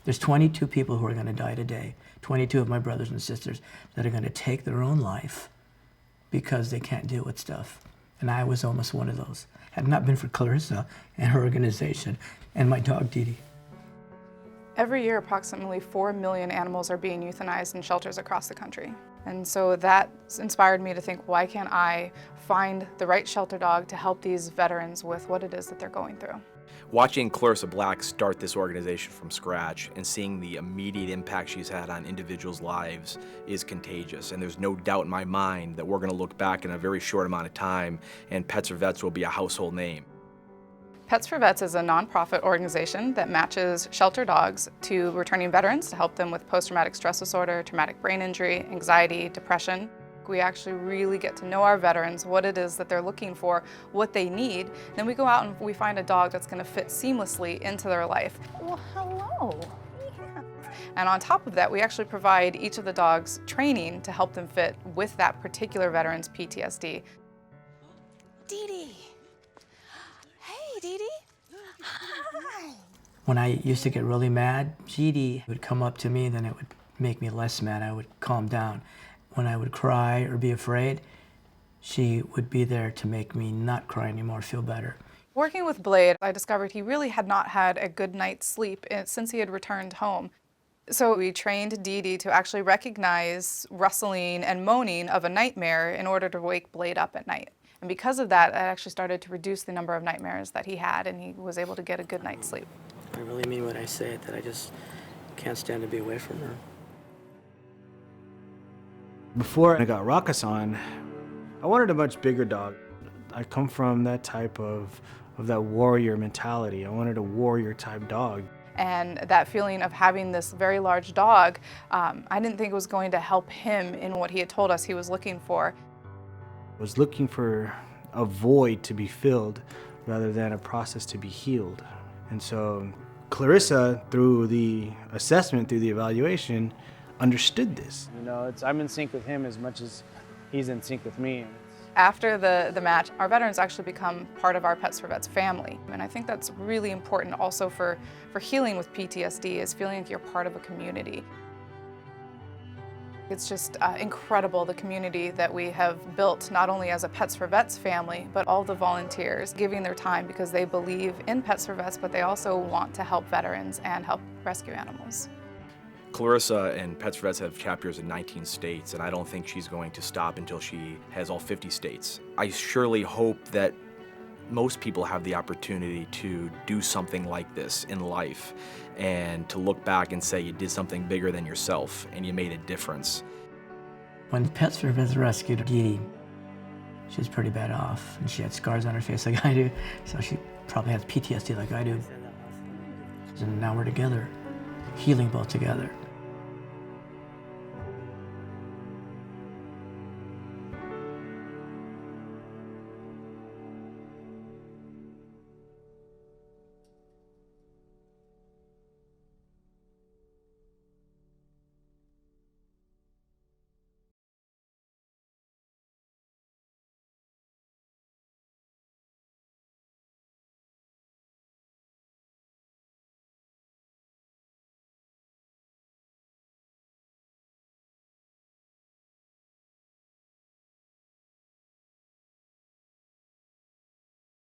There's 22 people who are going to die today, 22 of my brothers and sisters that are going to take their own life because they can't deal with stuff. And I was almost one of those. Had it not been for Clarissa and her organization and my dog, Dee Dee. Every year, approximately 4 million animals are being euthanized in shelters across the country. And so that inspired me to think, why can't I find the right shelter dog to help these veterans with what it is that they're going through? Watching Clarissa Black start this organization from scratch and seeing the immediate impact she's had on individuals' lives is contagious. And there's no doubt in my mind that we're going to look back in a very short amount of time and Pets for Vets will be a household name. Pets for Vets is a nonprofit organization that matches shelter dogs to returning veterans to help them with post-traumatic stress disorder, traumatic brain injury, anxiety, depression. We actually really get to know our veterans, what it is that they're looking for, what they need. Then we go out and we find a dog that's going to fit seamlessly into their life. Well, hello. And on top of that, we actually provide each of the dogs training to help them fit with that particular veteran's PTSD. Dee Dee. Hey, Dee Dee. Hi. When I used to get really mad, Dee Dee would come up to me, and then it would make me less mad. I would calm down. When I would cry or be afraid, she would be there to make me not cry anymore, feel better. Working with Blade, I discovered he really had not had a good night's sleep since he had returned home. So we trained Dee Dee to actually recognize rustling and moaning of a nightmare in order to wake Blade up at night. And because of that, I actually started to reduce the number of nightmares that he had, and he was able to get a good night's sleep. I really mean what I say, that I just can't stand to be away from her. Before I got Ruckus on, I wanted a much bigger dog. I come from that type of that warrior mentality. I wanted a warrior type dog. And that feeling of having this very large dog, I didn't think it was going to help him in what he had told us he was looking for. I was looking for a void to be filled rather than a process to be healed. And so Clarissa, through the assessment, through the evaluation, understood this. You know, I'm in sync with him as much as he's in sync with me. After the match, our veterans actually become part of our Pets for Vets family. And I think that's really important also for healing with PTSD, is feeling like you're part of a community. It's just incredible, the community that we have built, not only as a Pets for Vets family, but all the volunteers giving their time because they believe in Pets for Vets, but they also want to help veterans and help rescue animals. Clarissa and Pets for Vets have chapters in 19 states, and I don't think she's going to stop until she has all 50 states. I surely hope that most people have the opportunity to do something like this in life and to look back and say you did something bigger than yourself and you made a difference. When Pets for Vets rescued Dee Dee, she was pretty bad off, and she had scars on her face like I do, so she probably has PTSD like I do. And now we're together, healing both together.